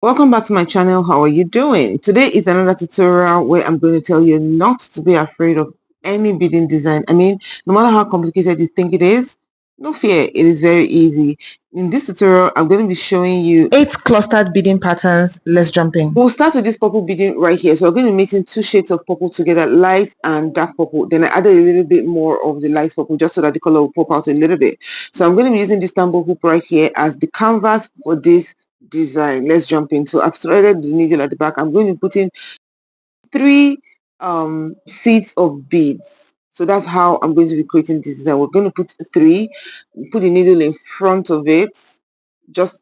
Welcome back to my channel. How are you doing? Today is another tutorial where I'm going to tell you not to be afraid of any beading design. No matter how complicated you think it is, no fear, it is very easy. In this tutorial, I'm going to be showing you 8 clustered beading patterns. Let's jump in. We'll start with this purple beading right here. So we're going to be mixing 2 shades of purple together, light and dark purple. Then I added a little bit more of the light purple just so that the color will pop out a little bit. So I'm going to be using this tambo hoop right here as the canvas for this design. Let's jump in. So I've threaded the needle at the back. I'm going to put in 3 seeds of beads. So that's how I'm going to be creating this design. We're going to put 3, put the needle in front of it, just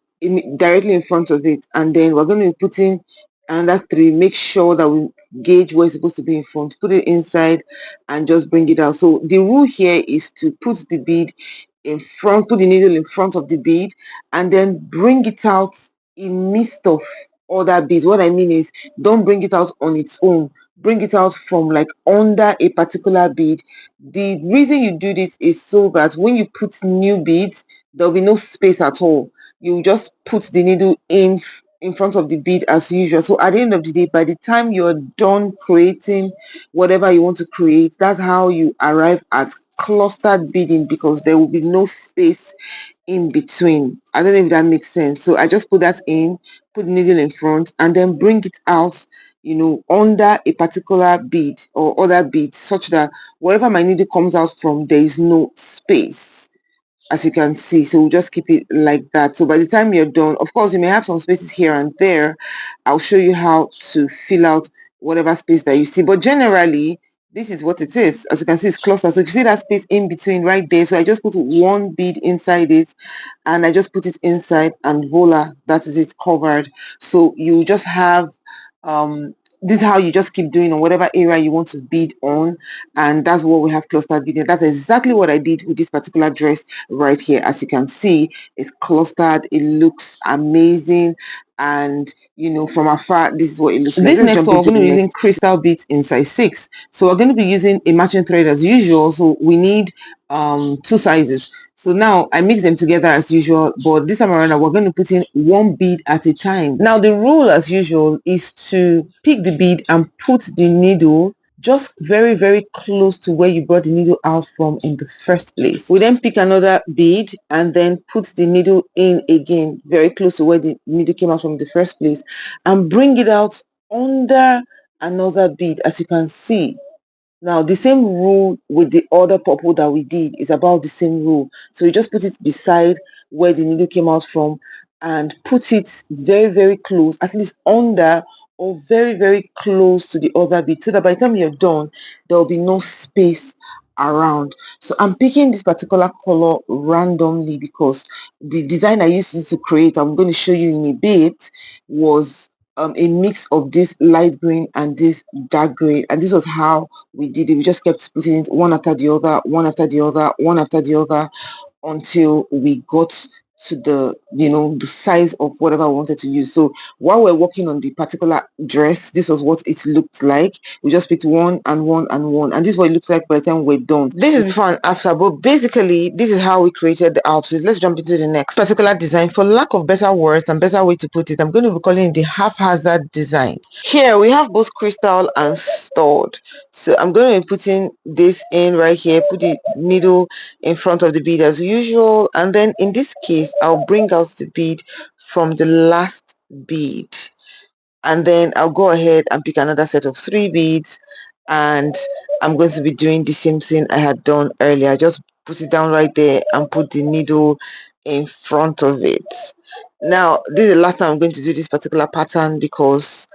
directly in front of it, and then we're going to be putting another 3. Make sure that we gauge where it's supposed to be in front, put it inside and just bring it out. So the rule here is to put the bead in front, put the needle in front of the bead, and then bring it out in midst of other beads. What I mean is, don't bring it out on its own, bring it out from like under a particular bead. The reason you do this is so that when you put new beads, there'll be no space at all. You just put the needle in front of the bead as usual. So at the end of the day, by the time you're done creating whatever you want to create, that's how you arrive at clustered beading, because there will be no space in between. I don't know if that makes sense. So I just put that in, put the needle in front, and then bring it out, under a particular bead or other beads, such that whatever my needle comes out from, there is no space, as you can see. So we'll just keep it like that. So by the time you're done, of course you may have some spaces here and there. I'll show you how to fill out whatever space that you see, but generally this is what it is. As you can see, it's clustered. So if you see that space in between right there, so I just put 1 bead inside it, and I just put it inside, and voila, that is it, covered. So you just have this is how you just keep doing on whatever area you want to bead on, and that's what we have clustered beading. That's exactly what I did with this particular dress right here. As you can see, it's clustered, it looks amazing, and from afar, this is what it looks like. This next one, we're going to be using crystal beads in size 6. So we're going to be using a matching thread as usual. So we need 2 sizes. So now I mix them together as usual, but this time around we're going to put in 1 bead at a time. Now the rule as usual is to pick the bead and put the needle just very, very close to where you brought the needle out from in the first place. We then pick another bead and then put the needle in again, very close to where the needle came out from in the first place, and bring it out under another bead, as you can see. Now, the same rule with the other purple that we did is about the same rule. So you just put it beside where the needle came out from and put it very, very close, at least under or very, very close to the other bit, so that by the time you're done, there will be no space around. So I'm picking this particular color randomly because the design I used to create, I'm going to show you in a bit, was a mix of this light green and this dark green, and this was how we did it. We just kept putting it one after the other, one after the other, one after the other, until we got to the size of whatever I wanted to use. So while we're working on the particular dress, this was what it looked like. We just picked 1 and 1 and 1, and this is what it looked like by the time we're done. This is before and after, but basically this is how we created the outfit. Let's jump into the next particular design. For lack of better words and better way to put it, I'm going to be calling it the haphazard design. Here we have both crystal and stud. So I'm going to be putting this in right here, put the needle in front of the bead as usual, and then in this case I'll bring out the bead from the last bead, and then I'll go ahead and pick another set of 3 beads, and I'm going to be doing the same thing I had done earlier. Just put it down right there and put the needle in front of it. Now this is the last time I'm going to do this particular pattern because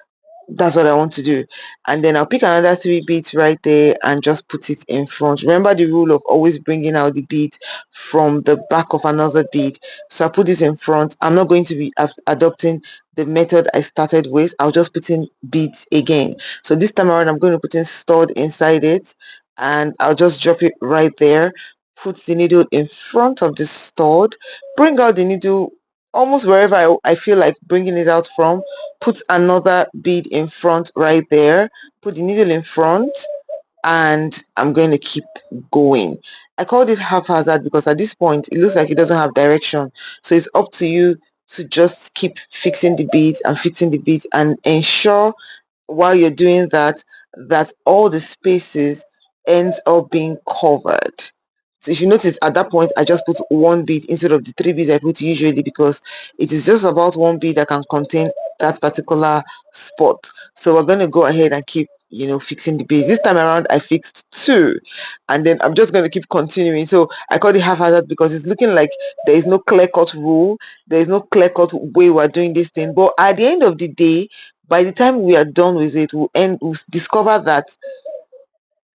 that's what I want to do. And then I'll pick another 3 beads right there and just put it in front. Remember the rule of always bringing out the bead from the back of another bead. So I put this in front. I'm not going to be adopting the method I started with. I'll just put in beads again. So this time around I'm going to put in stud inside it, and I'll just drop it right there, put the needle in front of the stud, bring out the needle almost wherever I feel like bringing it out from, put another bead in front right there, put the needle in front, and I'm going to keep going. I called it haphazard because at this point it looks like it doesn't have direction, so it's up to you to just keep fixing the beads and fixing the beads, and ensure while you're doing that that all the spaces ends up being covered. So if you notice, at that point I just put one bead instead of the three beads I put usually, because it is just about one bead that can contain that particular spot. So we're going to go ahead and keep, fixing the beads. This time around I fixed two, and then I'm just going to keep continuing. So I call it haphazard because it's looking like there is no clear-cut rule, there is no clear-cut way we're doing this thing. But at the end of the day, by the time we are done with it, we'll discover that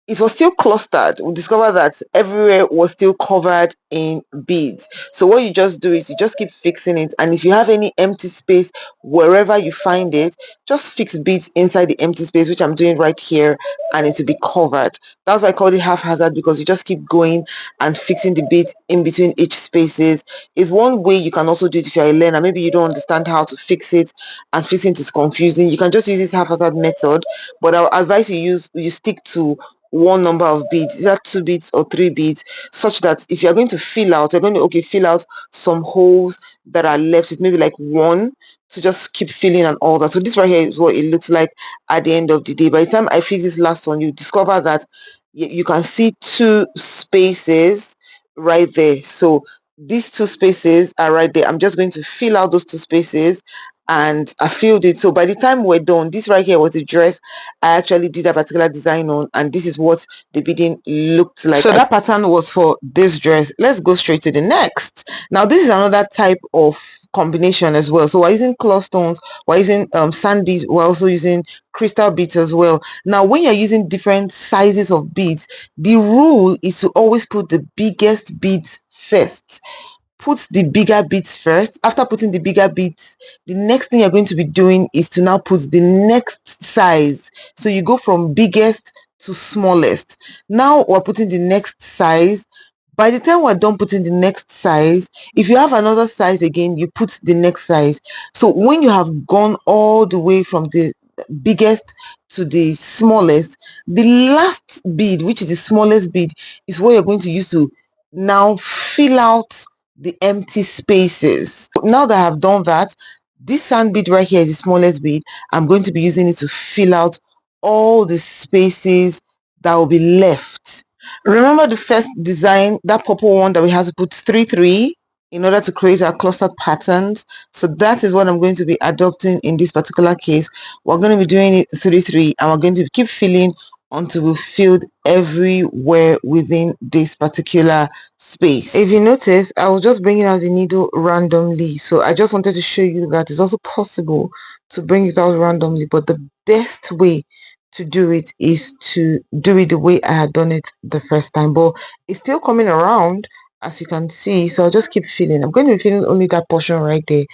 it was still clustered. We discovered that everywhere was still covered in beads. So what you just do is you just keep fixing it, and if you have any empty space wherever you find it, just fix beads inside the empty space, which I'm doing right here, and it will be covered. That's why I call it haphazard, because you just keep going and fixing the beads in between each spaces. Is one way you can also do it if you're a learner. Maybe you don't understand how to fix it and fixing it is confusing. You can just use this haphazard method, but I'll advise you stick to one number of beads, either two beads or three beads, such that if you're going to fill out, you're going to fill out some holes that are left with maybe like one, to just keep filling and all that. So this right here is what it looks like at the end of the day. By the time I fix this last one, you discover that you can see two spaces right there. So these two spaces are right there. I'm just going to fill out those two spaces, and I filled it. So by the time we're done, this right here was a dress I actually did a particular design on, and this is what the beading looked like. So that pattern was for this dress. Let's go straight to the next. Now this is another type of combination as well. So we're using claw stones, we're using sand beads, we're also using crystal beads as well. Now when you're using different sizes of beads, the rule is to always put the biggest beads first. Put the bigger beads first. After putting the bigger beads, the next thing you're going to be doing is to now put the next size. So you go from biggest to smallest. Now we're putting the next size. By the time we're done putting the next size, if you have another size again, you put the next size. So when you have gone all the way from the biggest to the smallest, the last bead, which is the smallest bead, is what you're going to use to now fill out the empty spaces. Now that I've done that, this sand bead right here is the smallest bead. I'm going to be using it to fill out all the spaces that will be left. Remember the first design, that purple one that we had to put 3-3 in order to create our clustered patterns? So that is what I'm going to be adopting in this particular case. We're going to be doing it 3-3, and we're going to keep filling until we've filled everywhere within this particular space. If you notice, I was just bringing out the needle randomly, so I just wanted to show you that it's also possible to bring it out randomly, but the best way to do it is to do it the way I had done it the first time. But it's still coming around, as you can see, so I'll just keep filling. I'm going to be filling only that portion right there,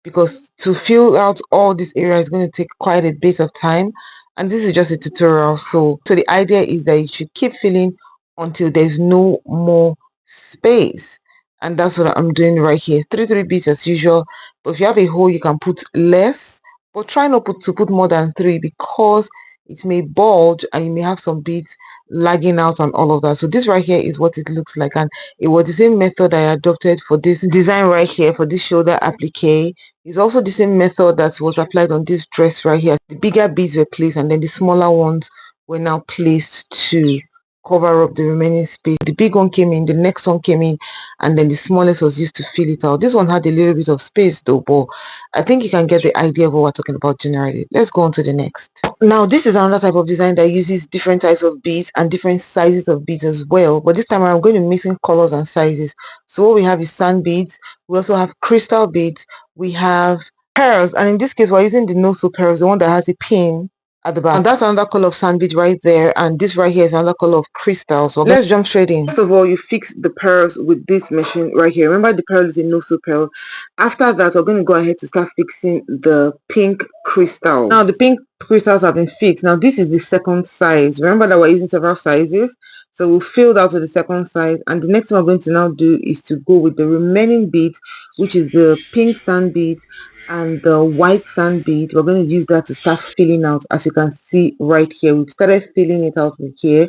because to fill out all this area is going to take quite a bit of time, and this is just a tutorial. So the idea is that you should keep filling until there's no more space, and that's what I'm doing right here. 3 beads as usual, but if you have a hole you can put less, but try not to put more than 3, because it may bulge and you may have some beads lagging out and all of that. So this right here is what it looks like, and it was the same method I adopted for this design right here, for this shoulder applique. It's also the same method that was applied on this dress right here. The bigger beads were placed, and then the smaller ones were now placed to cover up the remaining space. The big one came in, the next one came in, and then the smallest was used to fill it out. This one had a little bit of space though, but I think you can get the idea of what we're talking about generally. Let's go on to the next. Now this is another type of design that uses different types of beads and different sizes of beads as well, but this time I'm going to mix in colors and sizes. So what we have is sand beads, we also have crystal beads, we have pearls, and in this case we're using the no-sew pearls, the one that has a pin at the back. And that's another color of sand bead right there, and this right here is another color of crystal. So let's jump straight in. First of all, you fix the pearls with this machine right here. Remember, the pearl is a no-sew pearl. After that, we're going to go ahead to start fixing the pink crystals. Now the pink crystals have been fixed. Now this is the second size. Remember that we're using several sizes, so we'll fill out to the second size, and the next thing we're going to now do is to go with the remaining beads, which is the pink sand beads and the white sand bead. We're going to use that to start filling out. As you can see right here, we've started filling it out from here,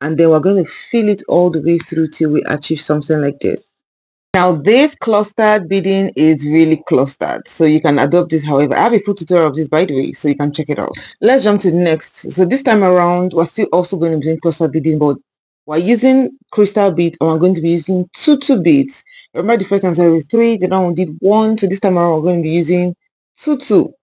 and then we're going to fill it all the way through till we achieve something like this. Now this clustered beading is really clustered, so you can adopt this however. I have a full tutorial of this, by the way, so you can check it out. Let's jump to the next. So this time around we're still also going to be doing clustered beading, but we're using crystal beads and we're going to be using two beads. Remember the first time I started with 3, the other one did 1, so this time around we're going to be using two.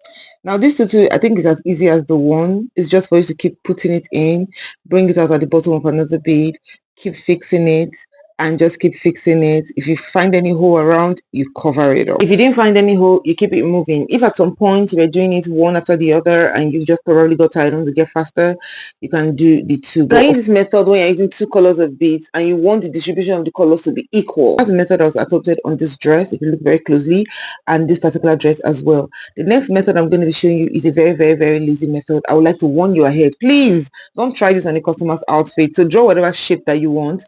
Now this tutu, I think, is as easy as the one. It's just for you to keep putting it in, bring it out at the bottom of another bead, keep fixing it, and just keep fixing it. If you find any hole around, you cover it up. If you didn't find any hole, you keep it moving. If at some point you're doing it one after the other and you just probably got tired and to get faster, you can do the two. But use this method when you're using 2 colors of beads and you want the distribution of the colors to be equal. That's the method I was adopted on this dress, if you look very closely, and this particular dress as well. The next method I'm going to be showing you is a very lazy method. I would like to warn you ahead. Please don't try this on a customer's outfit. So draw whatever shape that you want,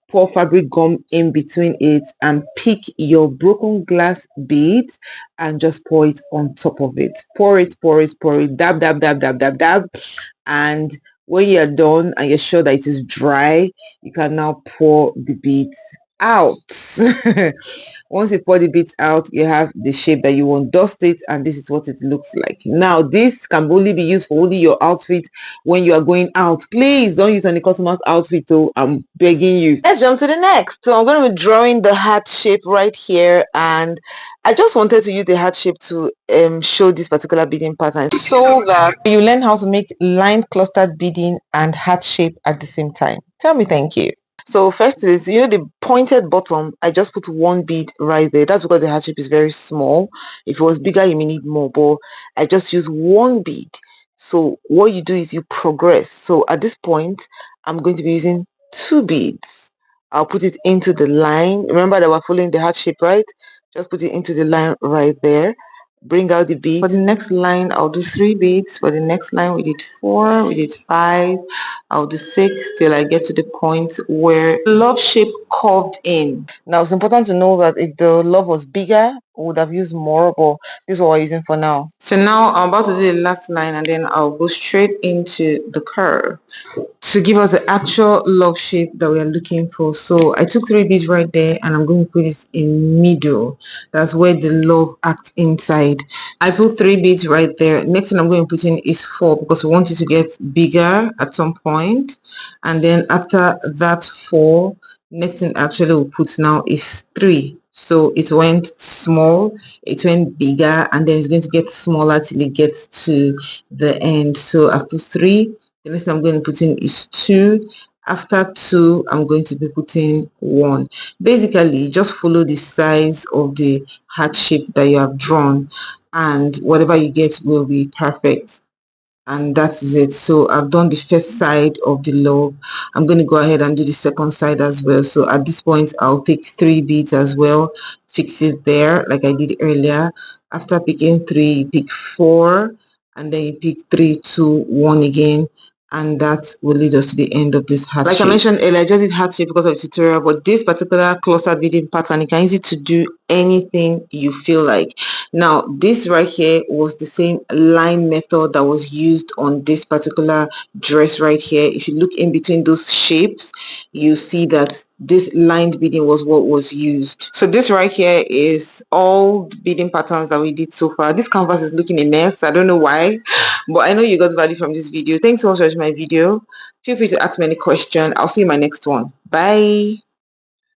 pour fabric gum in between it, and pick your broken glass beads and just pour it on top of it. Pour it, dab, and when you're done and you're sure that it is dry, you can now pour the beads out. Once you pour the beads out, you have the shape that you want. Dust it, and this is what it looks like. Now this can only be used for only your outfit when you are going out. Please don't use any customer's outfit, so I'm begging you. Let's jump to the next. So I'm going to be drawing the heart shape right here, and I just wanted to use the heart shape to show this particular beading pattern so that you learn how to make line clustered beading and heart shape at the same time. Tell me thank you. So first is, the pointed bottom, I just put 1 bead right there. That's because the heart shape is very small. If it was bigger, you may need more, but I just use 1 bead. So what you do is you progress. So at this point, I'm going to be using 2 beads. I'll put it into the line. Remember that we're following the heart shape, right? Just put it into the line right there. Bring out the beads. For the next line, I'll do 3 beads. For the next line, we did 4, we did 5. I'll do 6 till I get to the point where the love shape curved in. Now it's important to know that if the love was bigger, I would have used more, but this is what we're using for now. So now I'm about to do the last line, and then I'll go straight into the curve to give us the actual love shape that we are looking for. So I took 3 beads right there, and I'm going to put it in middle. That's where the love acts inside. I put 3 beads right there. Next thing I'm going to put in is 4, because we want it to get bigger at some point. And then after that 4, next thing actually we'll put now is 3. So it went small, it went bigger, and then it's going to get smaller till it gets to the end. So I put 3. The next I'm going to put in is 2. After 2, I'm going to be putting 1. Basically, just follow the size of the heart shape that you have drawn, and whatever you get will be perfect. And that is it. So I've done the first side of the love. I'm going to go ahead and do the second side as well. So at this point, I'll take 3 beads as well, fix it there like I did earlier. After picking 3, you pick 4, and then you pick 3, 2, 1 again, and that will lead us to the end of this heart shape. Like I mentioned earlier, I just did heart shape because of the tutorial, but this particular cluster beading pattern, you can use it to do anything you feel like. Now this right here was the same line method that was used on this particular dress right here. If you look in between those shapes, you see that this lined beading was what was used. So this right here is all the beading patterns that we did so far. This canvas is looking a mess. I don't know why, but I know you got value from this video. Thanks so much for watching my video. Feel free to ask me any question. I'll see you in my next one. Bye.